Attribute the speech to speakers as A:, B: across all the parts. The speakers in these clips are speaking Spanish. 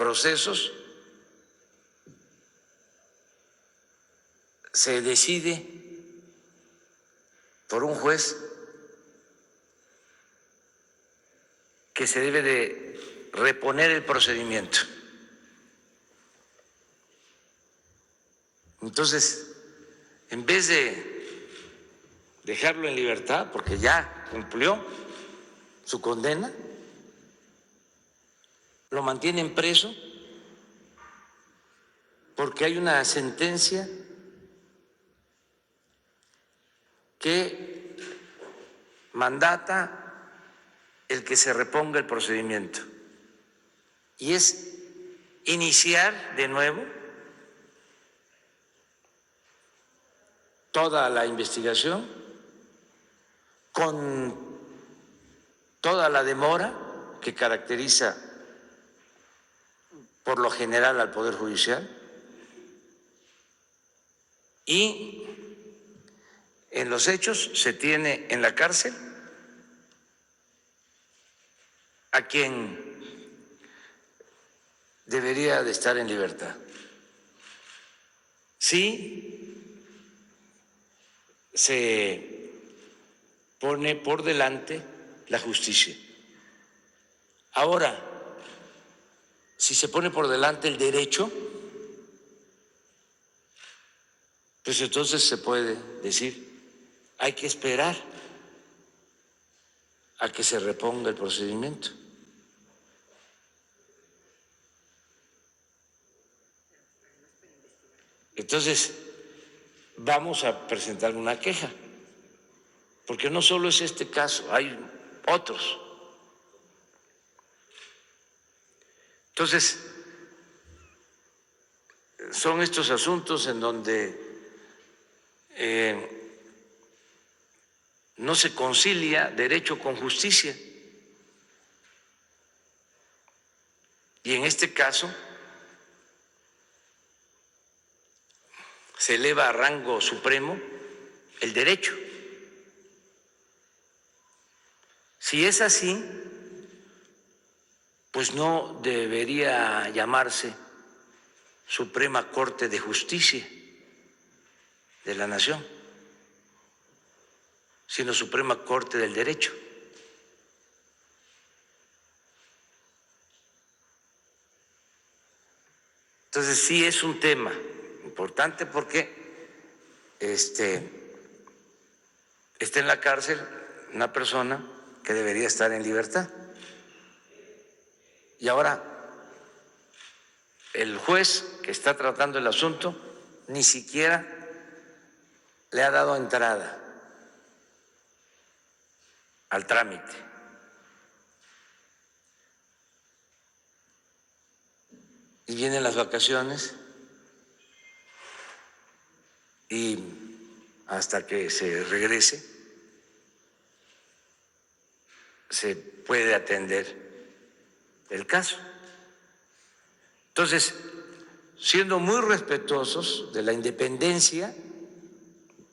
A: procesos se decide por un juez que se debe de reponer el procedimiento. Entonces, en vez de dejarlo en libertad, porque ya cumplió su condena, lo mantienen preso porque hay una sentencia que mandata el que se reponga el procedimiento y es iniciar de nuevo toda la investigación con toda la demora que caracteriza por lo general al Poder Judicial y en los hechos se tiene en la cárcel a quien debería de estar en libertad. Sí, se pone por delante la justicia. Ahora, si se pone por delante el derecho, pues entonces se puede decir, hay que esperar a que se reponga el procedimiento. Entonces, vamos a presentar una queja, porque no solo es este caso, hay otros. Entonces, son estos asuntos en donde no se concilia derecho con justicia. Y en este caso se eleva a rango supremo el derecho. Si es así, pues no debería llamarse Suprema Corte de Justicia de la Nación, sino Suprema Corte del Derecho. Entonces sí es un tema importante porque está en la cárcel una persona que debería estar en libertad. Y ahora el juez que está tratando el asunto ni siquiera le ha dado entrada al trámite. Y vienen las vacaciones y hasta que se regrese se puede atender el caso. Entonces, siendo muy respetuosos de la independencia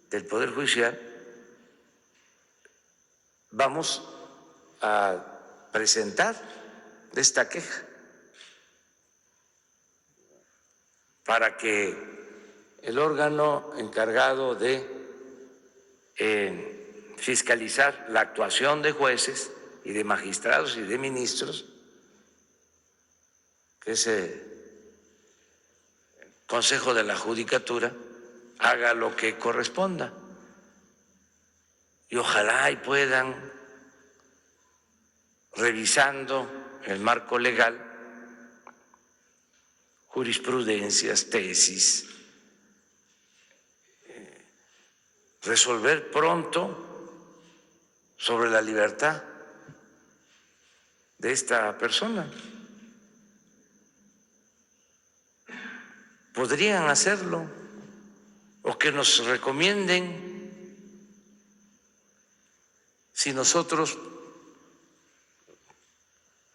A: del Poder Judicial, vamos a presentar esta queja para que el órgano encargado de fiscalizar la actuación de jueces y de magistrados y de ministros, que es el Consejo de la Judicatura, haga lo que corresponda. Y ojalá y puedan, revisando el marco legal, jurisprudencias, tesis, resolver pronto sobre la libertad de esta persona. Podrían hacerlo o que nos recomienden si nosotros,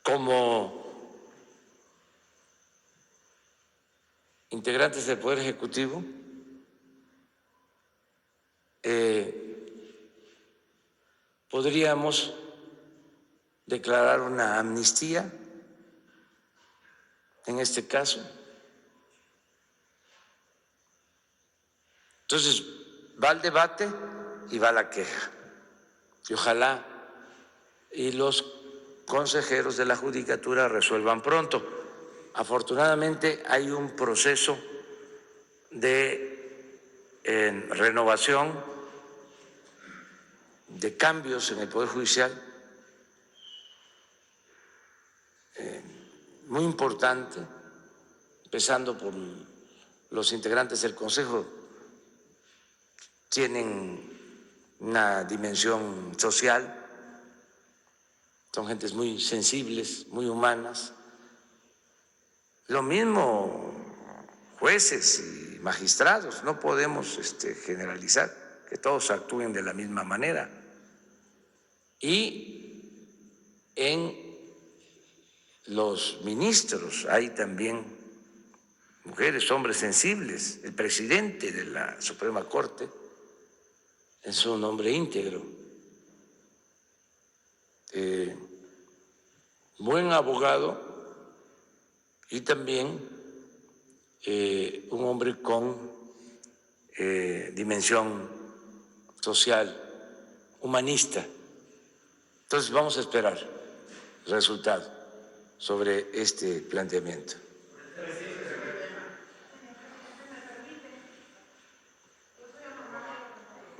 A: como integrantes del Poder Ejecutivo, podríamos declarar una amnistía en este caso. Entonces, va al debate y va la queja. Y ojalá y los consejeros de la Judicatura resuelvan pronto. Afortunadamente hay un proceso de renovación, de cambios en el Poder Judicial muy importante, empezando por los integrantes del Consejo, tienen una dimensión social, son gentes muy sensibles, muy humanas. Lo mismo jueces y magistrados, no podemos generalizar que todos actúen de la misma manera. Y en los ministros hay también mujeres, hombres sensibles. El presidente de la Suprema Corte es un hombre íntegro, buen abogado y también un hombre con dimensión social, humanista. Entonces vamos a esperar el resultado sobre este planteamiento.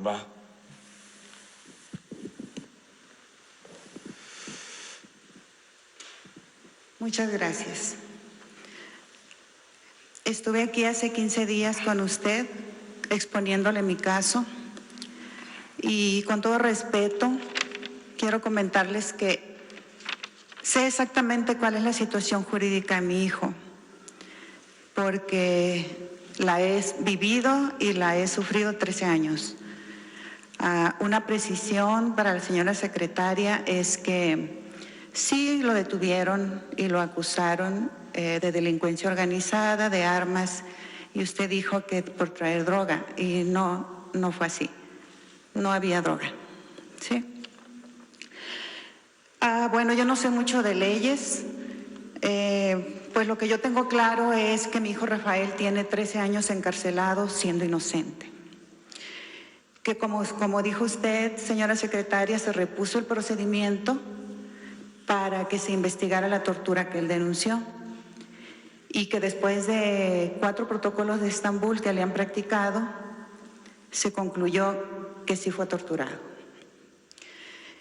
A: Va.
B: Muchas gracias. Estuve aquí hace 15 días con usted exponiéndole mi caso y con todo respeto quiero comentarles que sé exactamente cuál es la situación jurídica de mi hijo, porque la he vivido y la he sufrido 13 años. Una precisión para la señora secretaria es que sí lo detuvieron y lo acusaron de delincuencia organizada, de armas, y usted dijo que por traer droga, y no fue así. No había droga, ¿sí? Bueno, yo no sé mucho de leyes, pues lo que yo tengo claro es que mi hijo Rafael tiene 13 años encarcelado siendo inocente. Que como dijo usted, señora secretaria, se repuso el procedimiento para que se investigara la tortura que él denunció y que después de 4 protocolos de Estambul que le han practicado, se concluyó que sí fue torturado.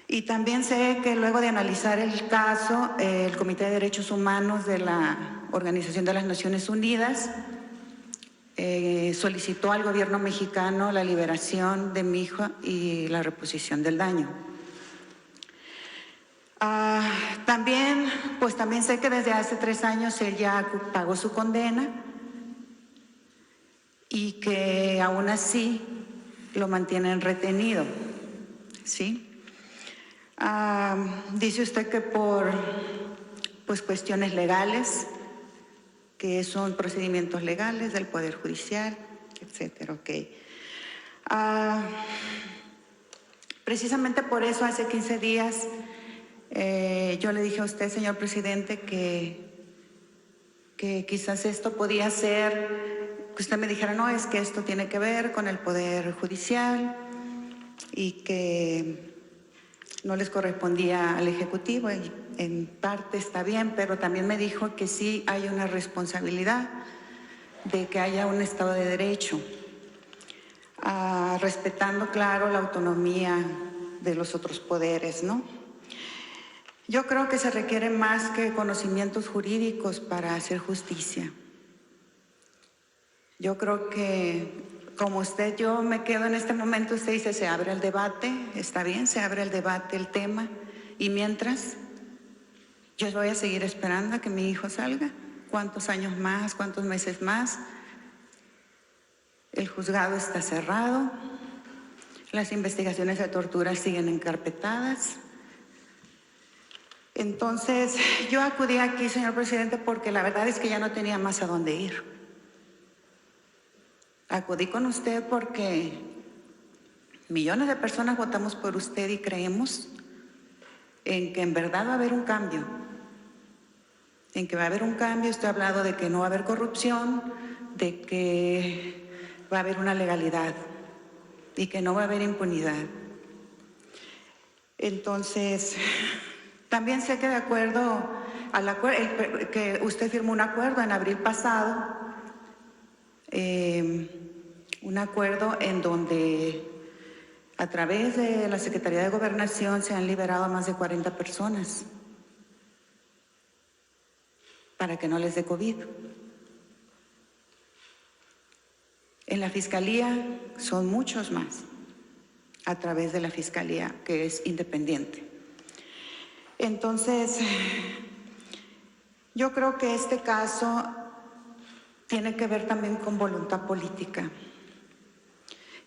B: Y también sé que luego de analizar el caso, el Comité de Derechos Humanos de la Organización de las Naciones Unidas solicitó al gobierno mexicano la liberación de mi hijo y la reposición del daño. También sé que desde hace 3 años él ya pagó su condena y que aún así lo mantienen retenido, ¿sí? Dice usted que por cuestiones legales, que son procedimientos legales del Poder Judicial, etcétera, ok. Precisamente por eso hace 15 días yo le dije a usted, señor presidente, que quizás esto podía ser, que usted me dijera, no, es que esto tiene que ver con el Poder Judicial y que no les correspondía al Ejecutivo, y en parte está bien, pero también me dijo que sí hay una responsabilidad de que haya un Estado de Derecho, respetando, claro, la autonomía de los otros poderes, ¿no? Yo creo que se requiere más que conocimientos jurídicos para hacer justicia. Yo creo que, como usted, yo me quedo en este momento, usted dice, se abre el debate, está bien, se abre el debate, el tema, y mientras, yo voy a seguir esperando a que mi hijo salga. ¿Cuántos años más? ¿Cuántos meses más? El juzgado está cerrado, las investigaciones de tortura siguen encarpetadas. Entonces, yo acudí aquí, señor presidente, porque la verdad es que ya no tenía más a dónde ir. Acudí con usted porque millones de personas votamos por usted y creemos en que en verdad va a haber un cambio. en que va a haber un cambio, estoy hablando de que no va a haber corrupción, de que va a haber una legalidad y que no va a haber impunidad. Entonces, también sé que de acuerdo que usted firmó un acuerdo en abril pasado, un acuerdo en donde a través de la Secretaría de Gobernación se han liberado a más de 40 personas para que no les dé COVID. En la Fiscalía son muchos más, a través de la Fiscalía, que es independiente. Entonces, yo creo que este caso tiene que ver también con voluntad política.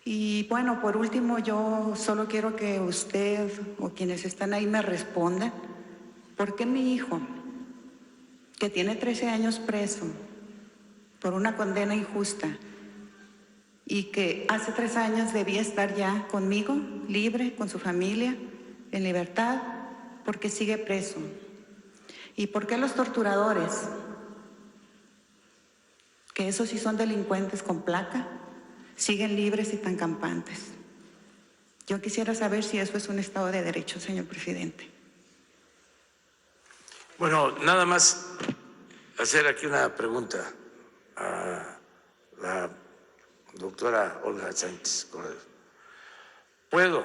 B: Y bueno, por último, yo solo quiero que usted o quienes están ahí me respondan, ¿por qué mi hijo, que tiene 13 años preso por una condena injusta y que hace 3 años debía estar ya conmigo, libre, con su familia, en libertad, por qué sigue preso? ¿Y por qué los torturadores, que esos sí son delincuentes con placa, siguen libres y tan campantes? Yo quisiera saber si eso es un Estado de Derecho, señor presidente.
A: Bueno, nada más hacer aquí una pregunta a la doctora Olga Sánchez Cordero. ¿Puedo,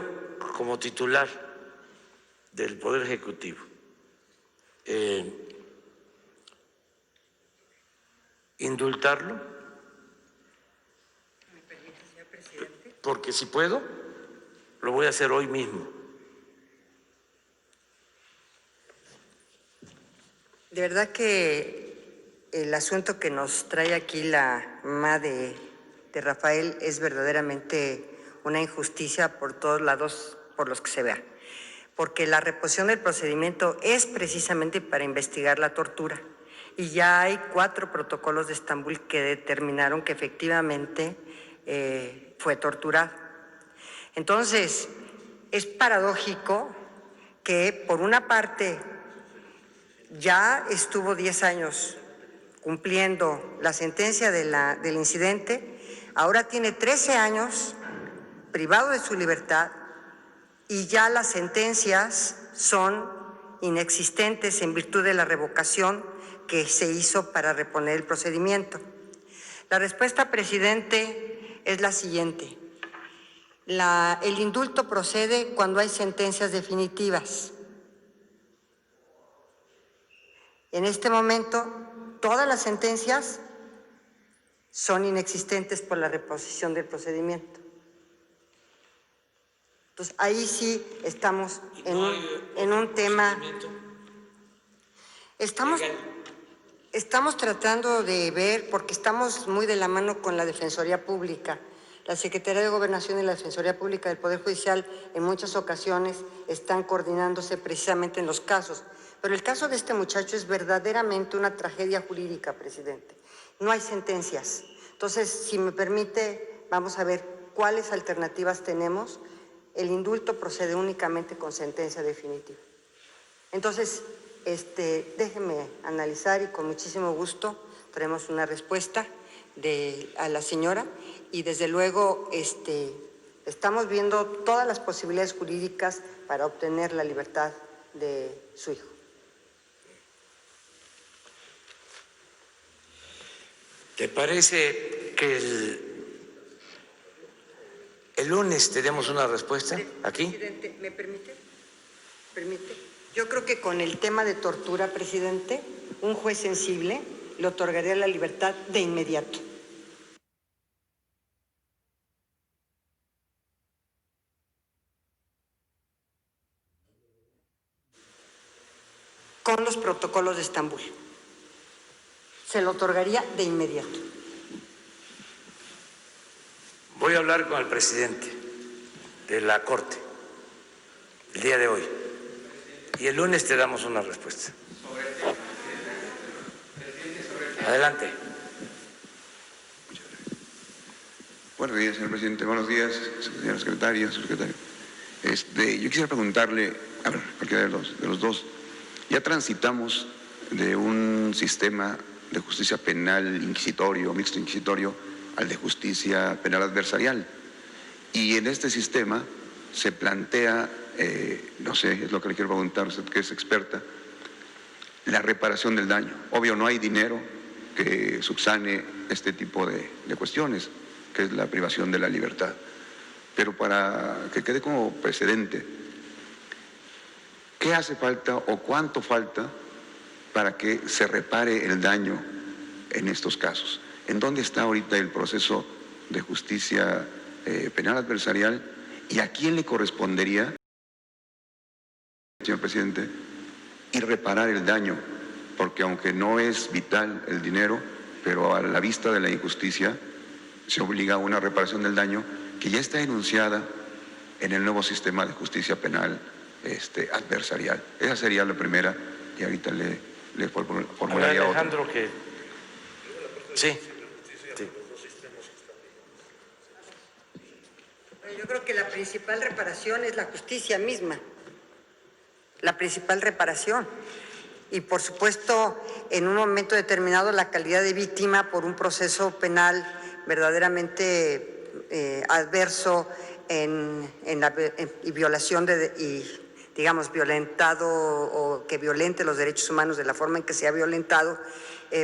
A: como titular del Poder Ejecutivo, indultarlo?
C: ¿Me permite, señor presidente?
A: Porque si puedo, lo voy a hacer hoy mismo.
C: De verdad que el asunto que nos trae aquí la mamá de Rafael es verdaderamente una injusticia por todos lados por los que se vea, porque la reposición del procedimiento es precisamente para investigar la tortura y ya hay 4 protocolos de Estambul que determinaron que efectivamente fue torturado. Entonces, es paradójico que por una parte ya estuvo 10 años cumpliendo la sentencia del incidente, ahora tiene 13 años privado de su libertad y ya las sentencias son inexistentes en virtud de la revocación que se hizo para reponer el procedimiento. La respuesta, presidente, es la siguiente. El indulto procede cuando hay sentencias definitivas. En este momento, todas las sentencias son inexistentes por la reposición del procedimiento. Entonces, ahí sí estamos en un tema. Estamos tratando de ver, porque estamos muy de la mano con la Defensoría Pública. La Secretaría de Gobernación y la Defensoría Pública del Poder Judicial en muchas ocasiones están coordinándose precisamente en los casos. Pero el caso de este muchacho es verdaderamente una tragedia jurídica, presidente. No hay sentencias. Entonces, si me permite, vamos a ver cuáles alternativas tenemos. El indulto procede únicamente con sentencia definitiva. Entonces, déjeme analizar y con muchísimo gusto traemos una respuesta a la señora y desde luego estamos viendo todas las posibilidades jurídicas para obtener la libertad de su hijo.
A: ¿Te parece que el lunes tenemos una respuesta aquí?
C: Presidente, ¿me permite? Yo creo que con el tema de tortura, presidente, un juez sensible le otorgaría la libertad de inmediato. Con los protocolos de Estambul. Se lo otorgaría de inmediato.
A: Voy a hablar con el presidente de la Corte el día de hoy y el lunes te damos una respuesta. Adelante.
D: Buenos días, señor presidente. Buenos días, señora secretaria, secretario. Yo quisiera preguntarle, a ver, cualquiera de los dos, ya transitamos de un sistema de justicia penal inquisitorio, mixto inquisitorio, al de justicia penal adversarial. Y en este sistema se plantea, no sé, es lo que le quiero preguntar, usted que es experta, la reparación del daño. Obvio, no hay dinero que subsane este tipo de cuestiones, que es la privación de la libertad. Pero para que quede como precedente, ¿qué hace falta o cuánto falta para que se repare el daño en estos casos? ¿En dónde está ahorita el proceso de justicia penal adversarial y a quién le correspondería, señor presidente, y reparar el daño? Porque aunque no es vital el dinero, pero a la vista de la injusticia se obliga a una reparación del daño que ya está enunciada en el nuevo sistema de justicia penal adversarial. Esa sería la primera y ahorita le formularía otra.
A: Alejandro, que sí.
C: Yo creo que la principal reparación es la justicia misma, la principal reparación. Y por supuesto, en un momento determinado, la calidad de víctima por un proceso penal verdaderamente adverso y violación digamos, violentado o que violente los derechos humanos de la forma en que se ha violentado,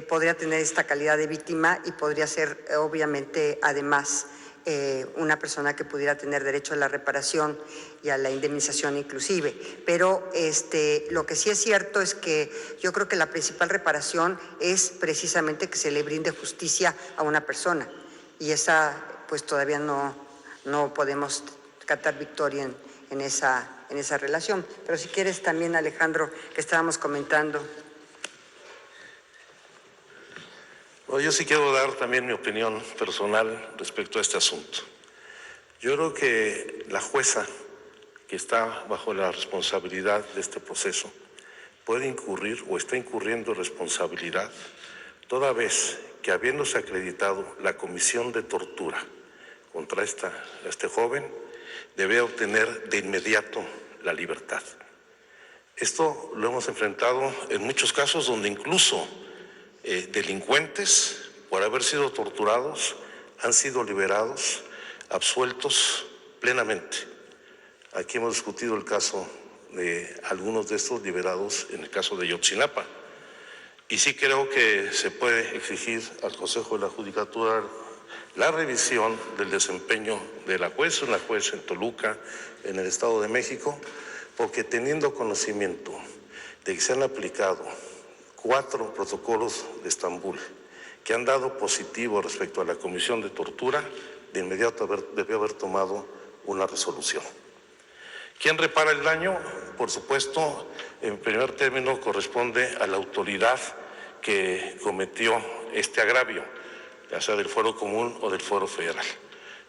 C: podría tener esta calidad de víctima y podría ser, obviamente, además, una persona que pudiera tener derecho a la reparación y a la indemnización inclusive. Pero lo que sí es cierto es que yo creo que la principal reparación es precisamente que se le brinde justicia a una persona, y esa pues todavía no podemos cantar victoria en esa relación. Pero si quieres también, Alejandro, que estábamos comentando.
E: Bueno, yo sí quiero dar también mi opinión personal respecto a este asunto. Yo creo que la jueza que está bajo la responsabilidad de este proceso puede incurrir o está incurriendo en responsabilidad toda vez que, habiéndose acreditado la comisión de tortura contra este joven, debe obtener de inmediato la libertad. Esto lo hemos enfrentado en muchos casos donde incluso delincuentes, por haber sido torturados, han sido liberados, absueltos plenamente. Aquí hemos discutido el caso de algunos de estos liberados en el caso de Ayotzinapa. Y sí creo que se puede exigir al Consejo de la Judicatura la revisión del desempeño de la jueza, una jueza en Toluca, en el Estado de México, porque teniendo conocimiento de que se han aplicado 4 protocolos de Estambul que han dado positivo respecto a la comisión de tortura, de inmediato debió haber tomado una resolución. ¿Quién repara el daño? Por supuesto, en primer término corresponde a la autoridad que cometió este agravio, ya sea del fuero común o del fuero federal.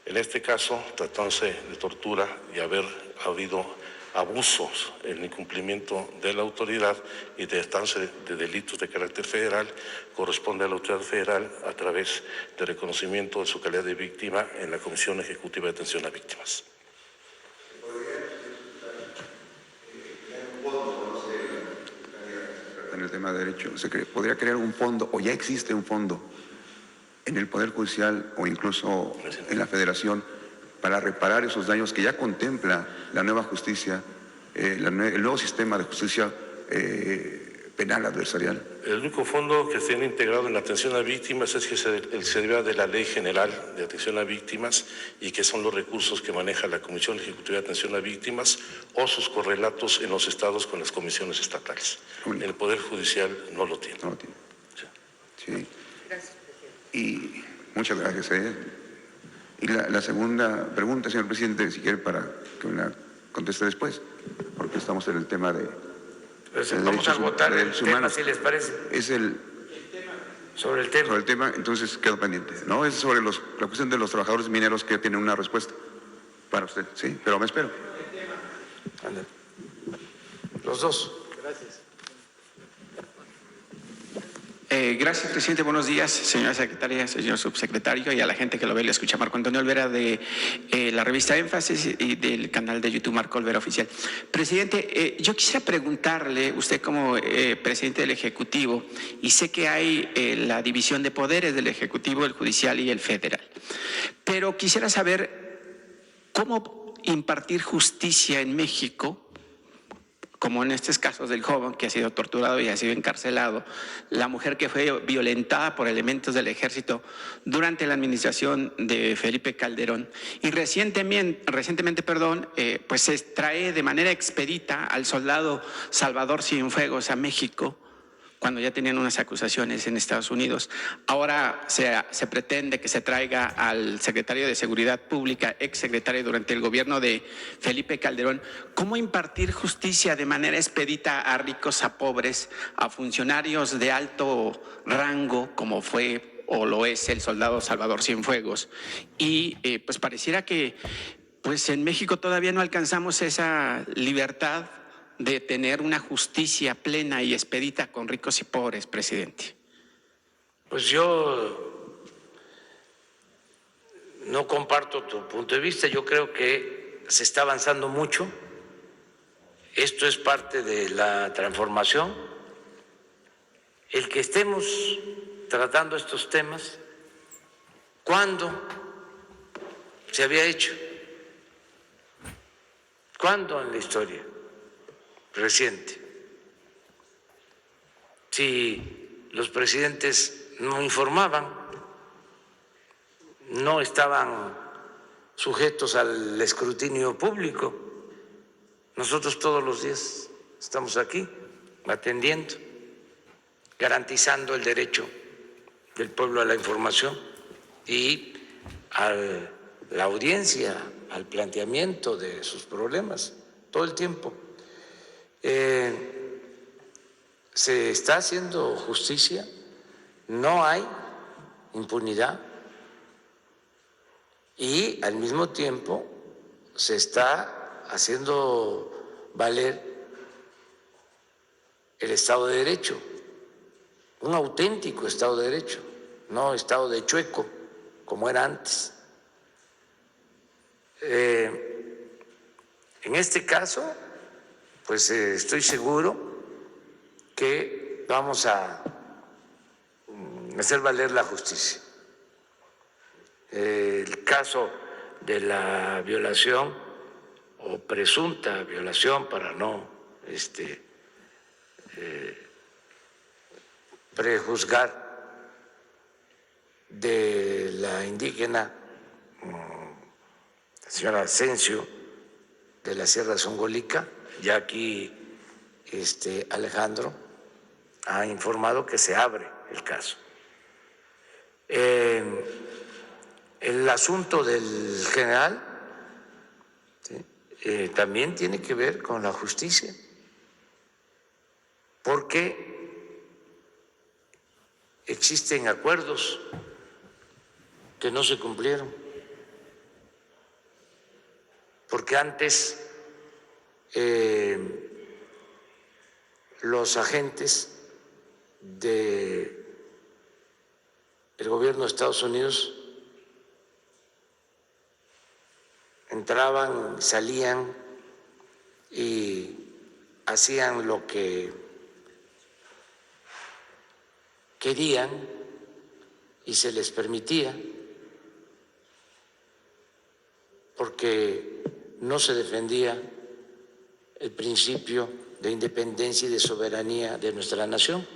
E: En este caso, tratándose de tortura y haber habido abusos en el incumplimiento de la autoridad y de tratarse de delitos de carácter federal, corresponde a la autoridad federal a través de reconocimiento de su calidad de víctima en la Comisión Ejecutiva de Atención a Víctimas.
D: En el tema de derecho, podría crear un fondo, o ya existe un fondo en el Poder Judicial o incluso en la Federación para reparar esos daños que ya contempla la nueva justicia, el nuevo sistema de justicia penal adversarial.
E: El único fondo que tiene integrado en la atención a víctimas es que se deriva de la Ley General de Atención a Víctimas y que son los recursos que maneja la Comisión Ejecutiva de Atención a Víctimas o sus correlatos en los estados con las comisiones estatales.
D: Único.
E: El Poder Judicial no lo tiene.
D: No lo tiene.
E: Sí.
D: Sí. Gracias, y muchas gracias. Y la segunda pregunta, señor presidente, si quiere, para que me la conteste después, porque estamos en el tema de...
A: vamos a votar el tema, si les parece.
D: Es
A: sobre el tema.
D: Sobre el tema, entonces quedo pendiente. No, es sobre la cuestión de los trabajadores mineros que tienen una respuesta para usted. Sí, pero me espero.
A: Ándale. Los dos.
F: Gracias, presidente. Buenos días, señora secretaria, señor subsecretario, y a la gente que lo ve y lo escucha. Marco Antonio Olvera, de la revista Énfasis y del canal de YouTube Marco Olvera Oficial. Presidente, yo quisiera preguntarle, usted como presidente del Ejecutivo, y sé que hay la división de poderes del Ejecutivo, el Judicial y el Federal, pero quisiera saber cómo impartir justicia en México, como en estos casos del joven que ha sido torturado y ha sido encarcelado, la mujer que fue violentada por elementos del ejército durante la administración de Felipe Calderón, y recientemente, pues se trae de manera expedita al soldado Salvador Cienfuegos a México, cuando ya tenían unas acusaciones en Estados Unidos. Ahora se pretende que se traiga al secretario de Seguridad Pública, exsecretario durante el gobierno de Felipe Calderón. ¿Cómo impartir justicia de manera expedita a ricos, a pobres, a funcionarios de alto rango, como fue o lo es el soldado Salvador Cienfuegos? Y pues pareciera que pues en México todavía no alcanzamos esa libertad de tener una justicia plena y expedita con ricos y pobres, presidente.
A: Pues yo no comparto tu punto de vista. Yo creo que se está avanzando mucho. Esto es parte de la transformación. El que estemos tratando estos temas, ¿cuándo se había hecho? ¿Cuándo en la historia reciente? Si los presidentes no informaban, no estaban sujetos al escrutinio público. Nosotros todos los días estamos aquí atendiendo, garantizando el derecho del pueblo a la información y a la audiencia, al planteamiento de sus problemas, todo el tiempo. Se está haciendo justicia, no hay impunidad y al mismo tiempo se está haciendo valer el Estado de Derecho, un auténtico Estado de Derecho, no Estado de chueco como era antes. En este caso, pues estoy seguro que vamos a hacer valer la justicia. El caso de la violación o presunta violación, para no prejuzgar, de la indígena señora Asensio de la Sierra Zongolica, ya aquí Alejandro ha informado que se abre el caso. El asunto del general, ¿sí?, también tiene que ver con la justicia, porque existen acuerdos que no se cumplieron, porque antes los agentes del gobierno de Estados Unidos entraban, salían y hacían lo que querían y se les permitía, porque no se defendía el principio de independencia y de soberanía de nuestra nación.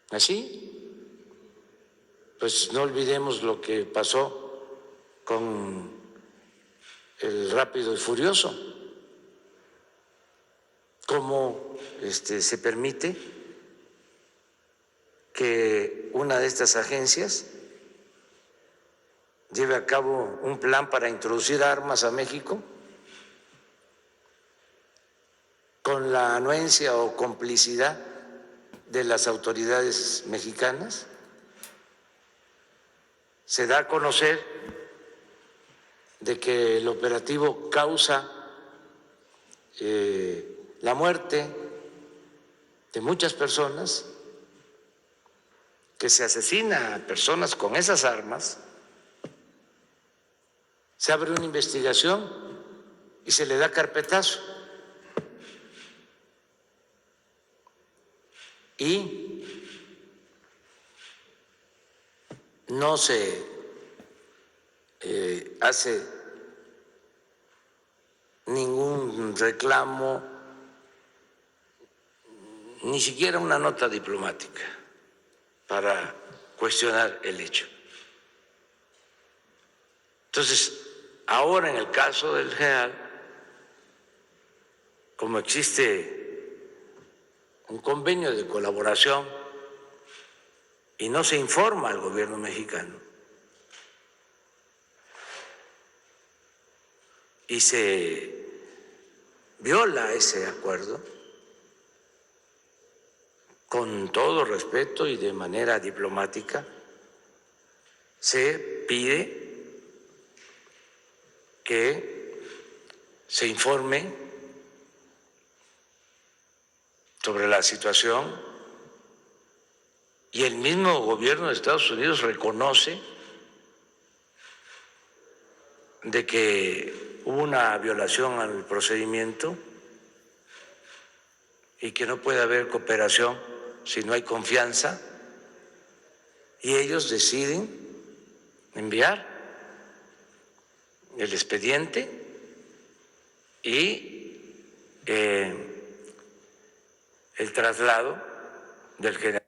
A: Así, pues no olvidemos lo que pasó con el Rápido y Furioso, cómo se permite que una de estas agencias lleve a cabo un plan para introducir armas a México con la anuencia o complicidad de las autoridades mexicanas. Se da a conocer de que el operativo causa la muerte de muchas personas que se asesina a personas con esas armas, se abre una investigación y se le da carpetazo. Y no se hace ningún reclamo, ni siquiera una nota diplomática para cuestionar el hecho. Entonces, ahora en el caso del general, como existe un convenio de colaboración y no se informa al gobierno mexicano y se viola ese acuerdo, con todo respeto y de manera diplomática, se pide que se informe sobre la situación y el mismo gobierno de Estados Unidos reconoce de que hubo una violación al procedimiento y que no puede haber cooperación si no hay confianza, y ellos deciden enviar el expediente y el traslado del general.